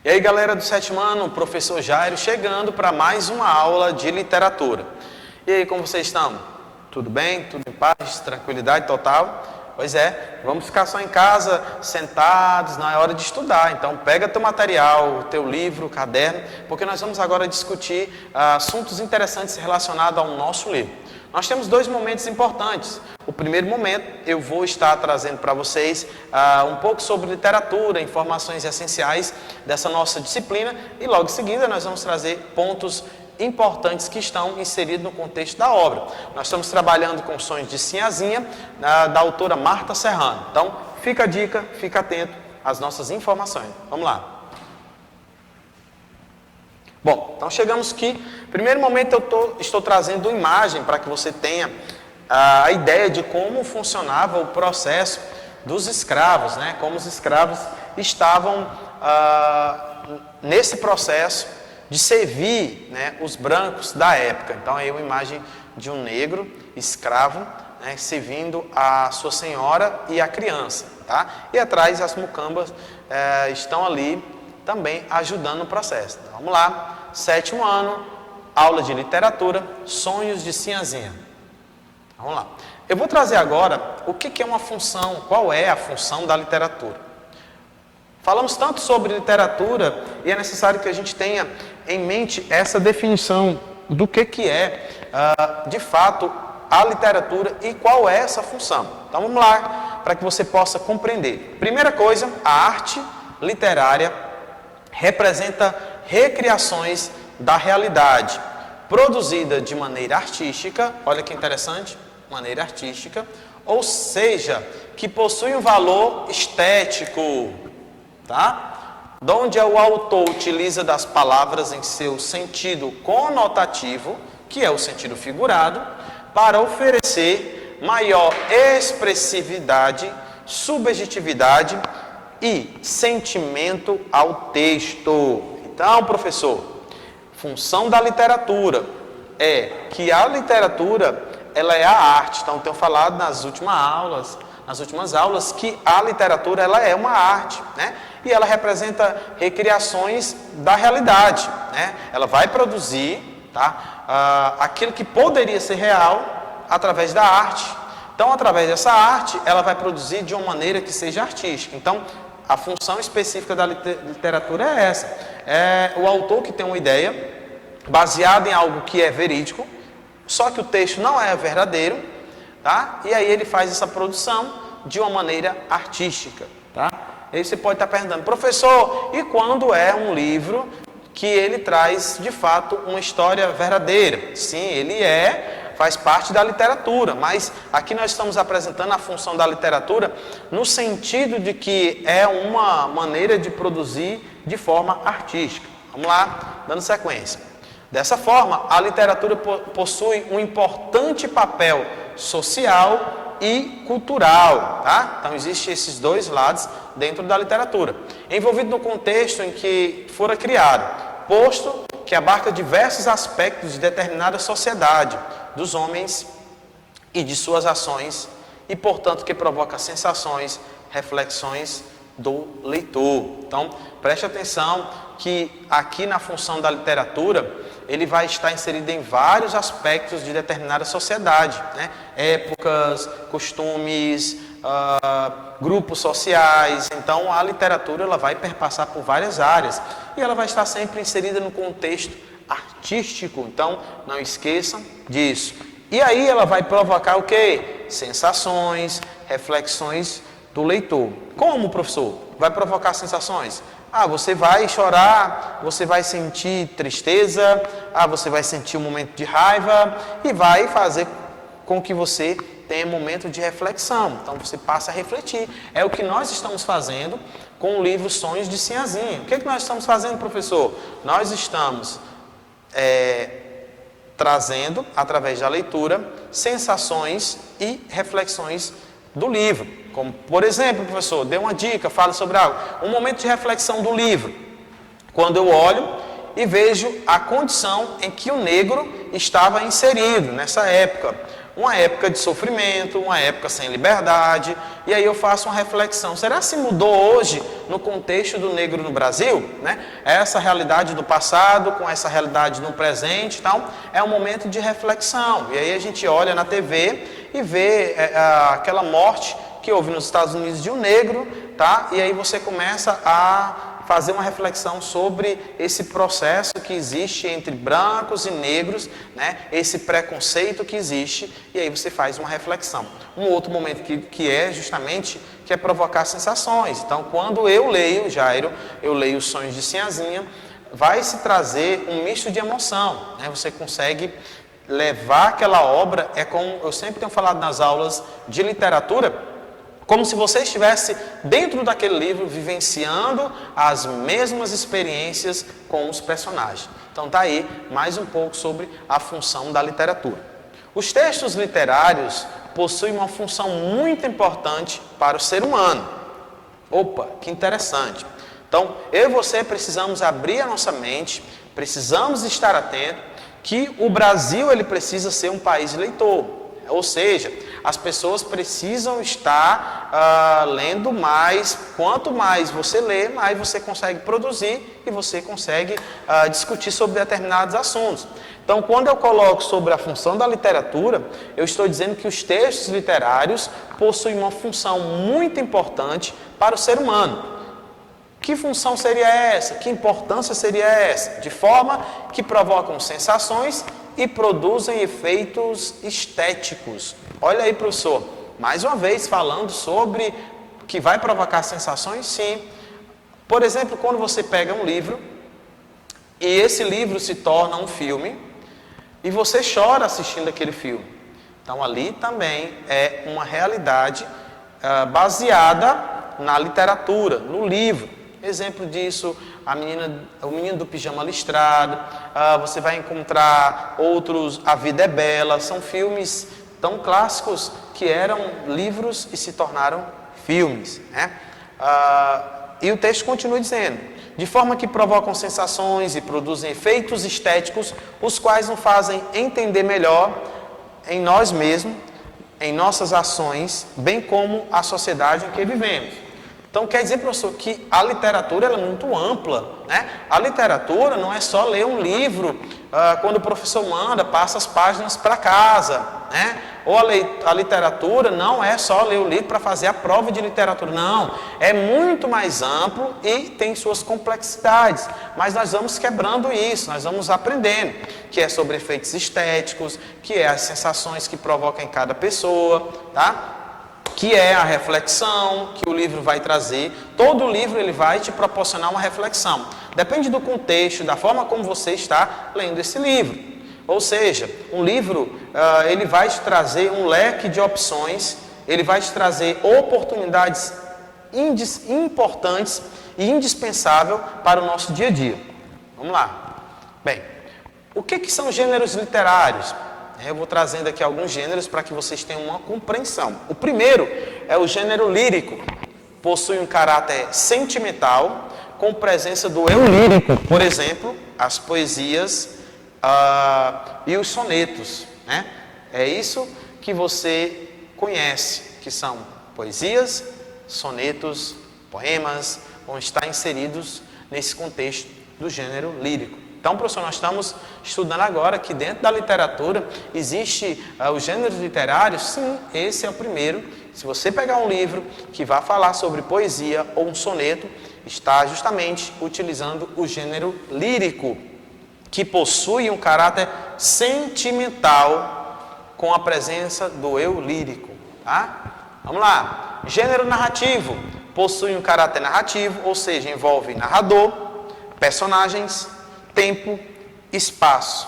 E aí, galera do sétimo ano, o professor Jairo chegando para mais uma aula de literatura. E aí, como vocês estão? Tudo bem? Tudo em paz? Tranquilidade total? Pois é, vamos ficar só em casa, sentados, não é hora de estudar. Então, pega teu material, teu livro, caderno, porque nós vamos agora discutir assuntos interessantes relacionados ao nosso livro. Nós temos dois momentos importantes. O primeiro momento, eu vou estar trazendo para vocês um pouco sobre literatura, informações essenciais dessa nossa disciplina. E logo em seguida, nós vamos trazer pontos importantes que estão inseridos no contexto da obra. Nós estamos trabalhando com Sonhos de Sinhazinha, da autora Marta Serrano. Então, fica a dica, fica atento às nossas informações. Vamos lá. Bom, então chegamos aqui. Primeiro momento eu estou trazendo uma imagem para que você tenha a ideia de como funcionava o processo dos escravos, né? Como os escravos estavam nesse processo de servir, né, os brancos da época. Então aí uma imagem de um negro escravo, né, servindo a sua senhora e a criança, tá? E atrás as mucambas estão ali também ajudando no processo. Então, vamos lá, sétimo ano, aula de literatura, Sonhos de Sinhazinha. Vamos lá. Eu vou trazer agora o que é uma função, qual é a função da literatura. Falamos tanto sobre literatura e é necessário que a gente tenha em mente essa definição do que é, de fato, a literatura e qual é essa função. Então vamos lá, para que você possa compreender. Primeira coisa, a arte literária representa recriações da realidade, produzida de maneira artística, olha que interessante, maneira artística, ou seja, que possui um valor estético, tá? Onde o autor utiliza das palavras em seu sentido conotativo, que é o sentido figurado, para oferecer maior expressividade, subjetividade e sentimento ao texto. Então, professor, função da literatura é que a literatura, ela é a arte. Então, tenho falado nas últimas aulas, que a literatura, ela é uma arte, né? E ela representa recriações da realidade, né? Ela vai produzir, tá, aquilo que poderia ser real através da arte. Então, através dessa arte, ela vai produzir de uma maneira que seja artística. Então, a função específica da literatura é essa. É o autor que tem uma ideia baseada em algo que é verídico, só que o texto não é verdadeiro, tá? E aí ele faz essa produção de uma maneira artística, tá? Aí você pode estar perguntando, professor, e quando é um livro que ele traz, de fato, uma história verdadeira? Sim, ele faz parte da literatura, mas aqui nós estamos apresentando a função da literatura no sentido de que é uma maneira de produzir de forma artística. Vamos lá, dando sequência. Dessa forma, a literatura possui um importante papel social e cultural, tá? Então, existem esses dois lados dentro da literatura, envolvido no contexto em que fora criado, posto que abarca diversos aspectos de determinada sociedade, dos homens e de suas ações, e, portanto, que provoca sensações, reflexões do leitor. Então, preste atenção que aqui na função da literatura, ele vai estar inserido em vários aspectos de determinada sociedade, né? Épocas, costumes, grupos sociais. Então, a literatura, ela vai perpassar por várias áreas e ela vai estar sempre inserida no contexto artístico. Então, não esqueçam disso. E aí ela vai provocar o quê? Sensações, reflexões do leitor. Como, professor? Vai provocar sensações? Você vai chorar, você vai sentir tristeza, você vai sentir um momento de raiva e vai fazer com que você tenha um momento de reflexão. Então você passa a refletir. É o que nós estamos fazendo com o livro Sonhos de Sinhazinha. O que nós estamos fazendo, professor? Nós estamos trazendo, através da leitura, sensações e reflexões do livro. Como, por exemplo, professor, dê uma dica, fala sobre algo. Um momento de reflexão do livro. Quando eu olho e vejo a condição em que o negro estava inserido nessa época. uma época de sofrimento, uma época sem liberdade, e aí eu faço uma reflexão. Será que se mudou hoje no contexto do negro no Brasil? Né? Essa realidade do passado com essa realidade no presente, então é um momento de reflexão. E aí a gente olha na TV e vê aquela morte que houve nos Estados Unidos de um negro, tá? E aí você começa a fazer uma reflexão sobre esse processo que existe entre brancos e negros, né? Esse preconceito que existe, e aí você faz uma reflexão. Um outro momento que é justamente que é provocar sensações. Então, quando eu leio, Jairo, eu leio Os Sonhos de Sinhazinha, vai se trazer um misto de emoção, né? Você consegue levar aquela obra, é como eu sempre tenho falado nas aulas de literatura, como se você estivesse dentro daquele livro, vivenciando as mesmas experiências com os personagens. Então está aí mais um pouco sobre a função da literatura. Os textos literários possuem uma função muito importante para o ser humano. Opa, que interessante. Então, eu e você precisamos abrir a nossa mente, precisamos estar atentos que o Brasil ele precisa ser um país leitor. Ou seja, as pessoas precisam estar lendo mais. Quanto mais você lê, mais você consegue produzir e você consegue discutir sobre determinados assuntos. Então, quando eu coloco sobre a função da literatura, eu estou dizendo que os textos literários possuem uma função muito importante para o ser humano. Que função seria essa? Que importância seria essa? De forma que provocam sensações e produzem efeitos estéticos. Olha aí, professor, mais uma vez falando sobre que vai provocar sensações, sim. Por exemplo, quando você pega um livro e esse livro se torna um filme e você chora assistindo aquele filme. Então ali também é uma realidade baseada na literatura, no livro. Exemplo disso, o Menino do Pijama Listrado, você vai encontrar outros, A Vida é Bela, são filmes tão clássicos que eram livros e se tornaram filmes, né? E o texto continua dizendo, de forma que provocam sensações e produzem efeitos estéticos, os quais nos fazem entender melhor em nós mesmos, em nossas ações, bem como a sociedade em que vivemos. Então, quer dizer, professor, que a literatura ela é muito ampla, né? A literatura não é só ler um livro quando o professor manda, passa as páginas para casa, né? Ou a literatura não é só ler o livro para fazer a prova de literatura, não. É muito mais amplo e tem suas complexidades, mas nós vamos quebrando isso, nós vamos aprendendo, que é sobre efeitos estéticos, que é as sensações que provoca em cada pessoa, tá? Que é a reflexão que o livro vai trazer. Todo livro ele vai te proporcionar uma reflexão. Depende do contexto, da forma como você está lendo esse livro. Ou seja, um livro ele vai te trazer um leque de opções, ele vai te trazer oportunidades importantes e indispensáveis para o nosso dia a dia. Vamos lá. Bem, o que são gêneros literários? Eu vou trazendo aqui alguns gêneros para que vocês tenham uma compreensão. O primeiro é o gênero lírico. Possui um caráter sentimental, com presença do eu lírico. Por exemplo, as poesias e os sonetos, né? É isso que você conhece, que são poesias, sonetos, poemas, vão estar inseridos nesse contexto do gênero lírico. Então, professor, nós estamos estudando agora que dentro da literatura existe os gêneros literários. Sim, esse é o primeiro. Se você pegar um livro que vai falar sobre poesia ou um soneto, está justamente utilizando o gênero lírico, que possui um caráter sentimental com a presença do eu lírico, tá? Vamos lá. Gênero narrativo possui um caráter narrativo, ou seja, envolve narrador, personagens, tempo, espaço.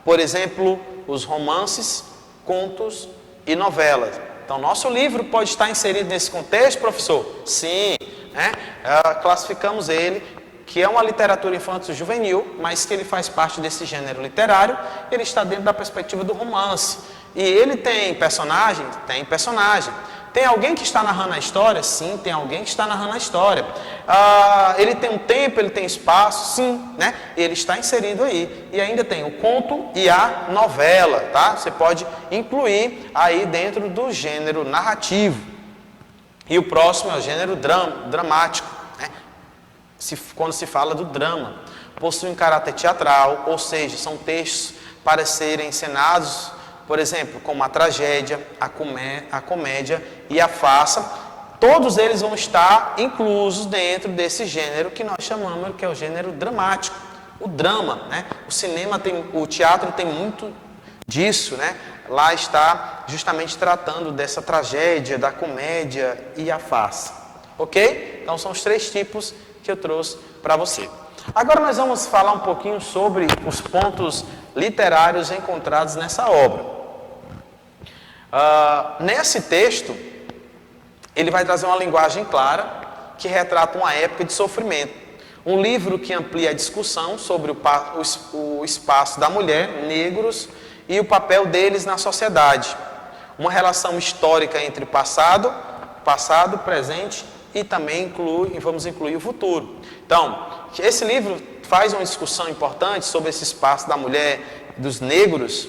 Por exemplo, os romances, contos e novelas. Então, nosso livro pode estar inserido nesse contexto, professor? Sim, né? Classificamos ele, que é uma literatura infanto-juvenil, mas que ele faz parte desse gênero literário, ele está dentro da perspectiva do romance. E ele tem personagem? Tem personagem. tem alguém que está narrando a história? Sim, tem alguém que está narrando a história. Ele tem um tempo, ele tem espaço? Sim, né? Ele está inserido aí. E ainda tem o conto e a novela, tá? Você pode incluir aí dentro do gênero narrativo. E o próximo é o gênero dramático, né? Quando se fala do drama. Possui um caráter teatral, ou seja, são textos para serem encenados, por exemplo, como a tragédia, a comédia e a farsa. Todos eles vão estar inclusos dentro desse gênero que nós chamamos, que é o gênero dramático, o drama, né? O teatro tem muito disso, né? Lá está justamente tratando dessa tragédia, da comédia e a farsa, ok? Então são os 3 tipos que eu trouxe para você. Agora nós vamos falar um pouquinho sobre os pontos literários encontrados nessa obra. Nesse texto, ele vai trazer uma linguagem clara que retrata uma época de sofrimento. Um livro que amplia a discussão sobre o espaço da mulher, negros e o papel deles na sociedade. Uma relação histórica entre passado, presente e também vamos incluir o futuro. Então, esse livro faz uma discussão importante sobre esse espaço da mulher, dos negros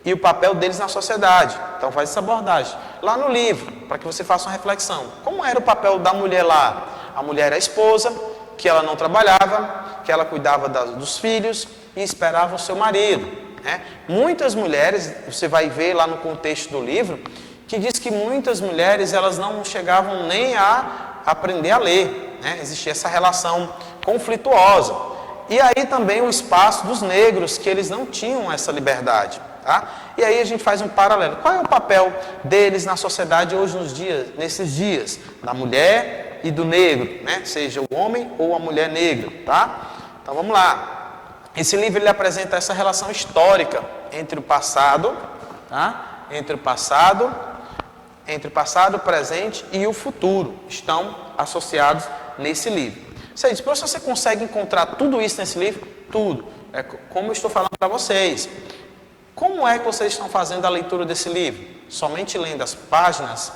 e o papel deles na sociedade. Então faz essa abordagem lá no livro, para que você faça uma reflexão. Como era o papel da mulher lá? A mulher era a esposa, que ela não trabalhava, que ela cuidava dos filhos e esperava o seu marido, né? Muitas mulheres, você vai ver lá no contexto do livro, que diz que muitas mulheres elas não chegavam nem a aprender a ler, né? Existia essa relação conflituosa. E aí também o espaço dos negros, que eles não tinham essa liberdade. Tá? E aí a gente faz um paralelo. Qual é o papel deles na sociedade hoje nesses dias? Da mulher e do negro, né? Seja o homem ou a mulher negra, tá? Então vamos lá. Esse livro ele apresenta essa relação histórica entre o passado, tá? Entre o passado, o presente e o futuro. Estão associados nesse livro. Você diz, professor, você consegue encontrar tudo isso nesse livro? Tudo. É como eu estou falando para vocês. Como é que vocês estão fazendo a leitura desse livro? Somente lendo as páginas?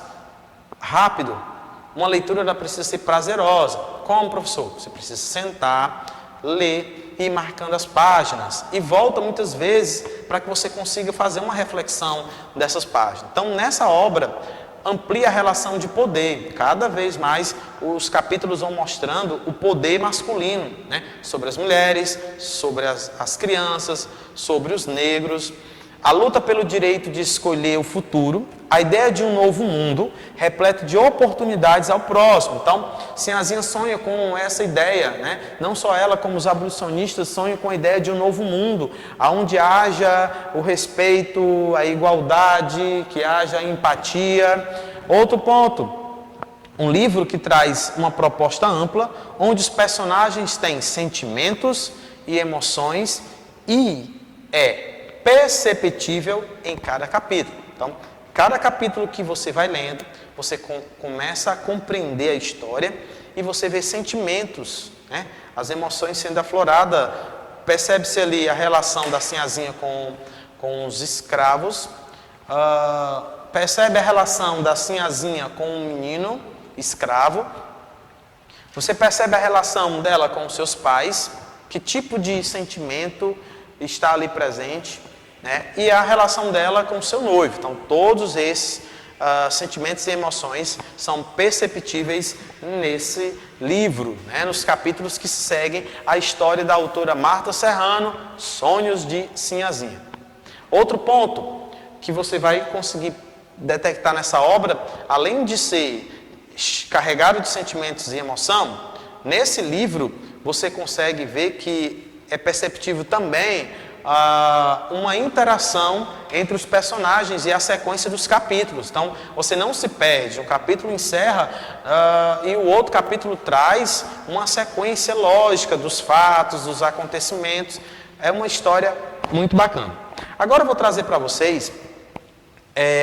Rápido? Uma leitura ela precisa ser prazerosa. Como, professor? Você precisa sentar, ler e ir marcando as páginas. E volta muitas vezes para que você consiga fazer uma reflexão dessas páginas. Então, nessa obra, amplia a relação de poder. Cada vez mais os capítulos vão mostrando o poder masculino, né? Sobre as mulheres, sobre as crianças, sobre os negros. A luta pelo direito de escolher o futuro, a ideia de um novo mundo, repleto de oportunidades ao próximo. Então, Sinhazinha sonha com essa ideia, né? Não só ela, como os abolicionistas sonham com a ideia de um novo mundo, onde haja o respeito, a igualdade, que haja empatia. Outro ponto, um livro que traz uma proposta ampla, onde os personagens têm sentimentos e emoções e é perceptível em cada capítulo. Então, cada capítulo que você vai lendo, você começa a compreender a história e você vê sentimentos, né? As emoções sendo afloradas. Percebe-se ali a relação da Sinhazinha com os escravos, percebe a relação da Sinhazinha com o menino escravo, você percebe a relação dela com os seus pais, que tipo de sentimento está ali presente, né? E a relação dela com o seu noivo. Então, todos esses sentimentos e emoções são perceptíveis nesse livro, né? Nos capítulos que seguem a história da autora Marta Serrano, Sonhos de Sinhazinha. Outro ponto que você vai conseguir detectar nessa obra, além de ser carregado de sentimentos e emoção, nesse livro você consegue ver que é perceptível também uma interação entre os personagens e a sequência dos capítulos. Então, você não se perde. Um capítulo encerra e o outro capítulo traz uma sequência lógica dos fatos, dos acontecimentos. É uma história muito bacana. Agora eu vou trazer para vocês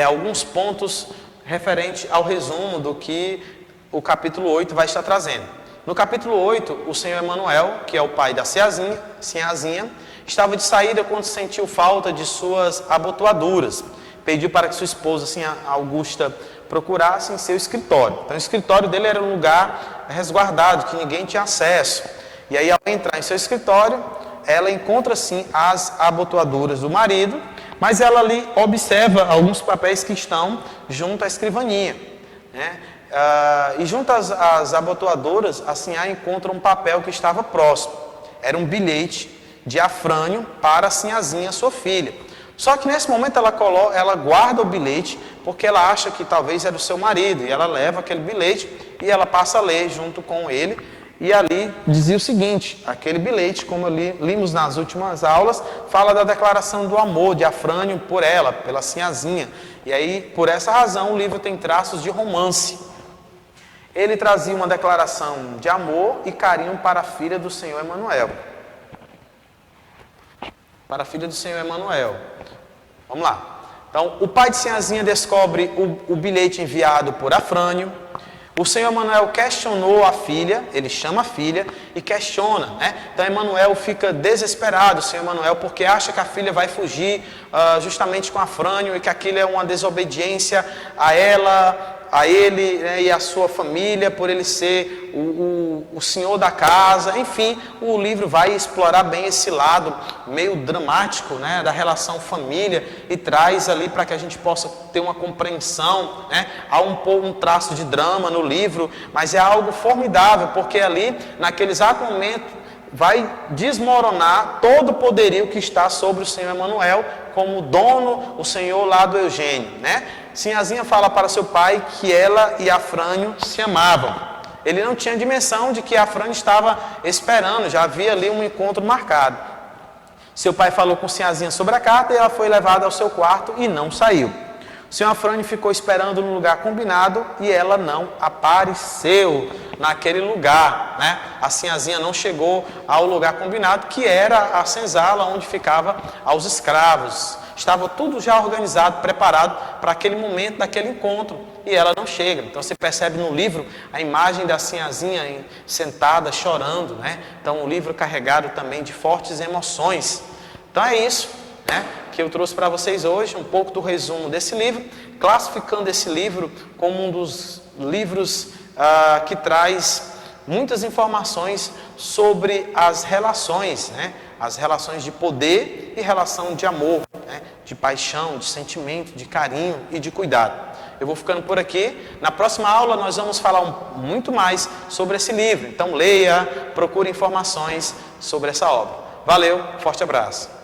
alguns pontos referentes ao resumo do que o capítulo 8 vai estar trazendo. No capítulo 8, o senhor Emanuel, que é o pai da Sinhazinha, estava de saída quando sentiu falta de suas abotoaduras. Pediu para que sua esposa, Augusta, procurasse em seu escritório. Então o escritório dele era um lugar resguardado, que ninguém tinha acesso. E aí, ao entrar em seu escritório, ela encontra sim as abotoaduras do marido, mas ela ali observa alguns papéis que estão junto à escrivaninha, né? E junto às abotoaduras, a Sinhá encontra um papel que estava próximo. Era um bilhete de Afrânio para a Sinhazinha, sua filha. Só que nesse momento ela guarda o bilhete, porque ela acha que talvez era o seu marido, e ela leva aquele bilhete e ela passa a ler junto com ele. E ali dizia o seguinte: aquele bilhete, como limos nas últimas aulas, fala da declaração do amor de Afrânio por ela, pela Sinhazinha. E aí, por essa razão, o livro tem traços de romance. Ele trazia uma declaração de amor e carinho para a filha do Senhor Emanuel. Para a filha do Senhor Emanuel. Vamos lá. Então, o pai de Sinhazinha descobre o bilhete enviado por Afrânio. O Senhor Emanuel questionou a filha, ele chama a filha e questiona, né? Então Emanuel fica desesperado, o Senhor Emanuel, porque acha que a filha vai fugir justamente com Afrânio e que aquilo é uma desobediência a ela, a ele, né, e a sua família, por ele ser o senhor da casa. Enfim, o livro vai explorar bem esse lado meio dramático, né, da relação família, e traz ali para que a gente possa ter uma compreensão, né? Há um traço de drama no livro, mas é algo formidável, porque ali, naquele exato momento, vai desmoronar todo o poderio que está sobre o Senhor Emanuel, como dono, o Senhor lá do Eugênio, né? Sinhazinha fala para seu pai que ela e Afrânio se amavam. Ele não tinha dimensão de que Afrânio estava esperando, já havia ali um encontro marcado. Seu pai falou com Sinhazinha sobre a carta e ela foi levada ao seu quarto e não saiu. O senhor Afrânio ficou esperando no lugar combinado e ela não apareceu naquele lugar, né? A Sinhazinha não chegou ao lugar combinado, que era a senzala onde ficava aos escravos. Estava tudo já organizado, preparado para aquele momento, daquele encontro, e ela não chega. Então você percebe no livro a imagem da Sinhazinha sentada, chorando, né? Então o livro carregado também de fortes emoções. Então é isso, né, que eu trouxe para vocês hoje, um pouco do resumo desse livro, classificando esse livro como um dos livros que traz muitas informações sobre as relações, né? As relações de poder e relação de amor, né? De paixão, de sentimento, de carinho e de cuidado. Eu vou ficando por aqui. Na próxima aula nós vamos falar muito mais sobre esse livro. Então leia, procure informações sobre essa obra. Valeu, forte abraço.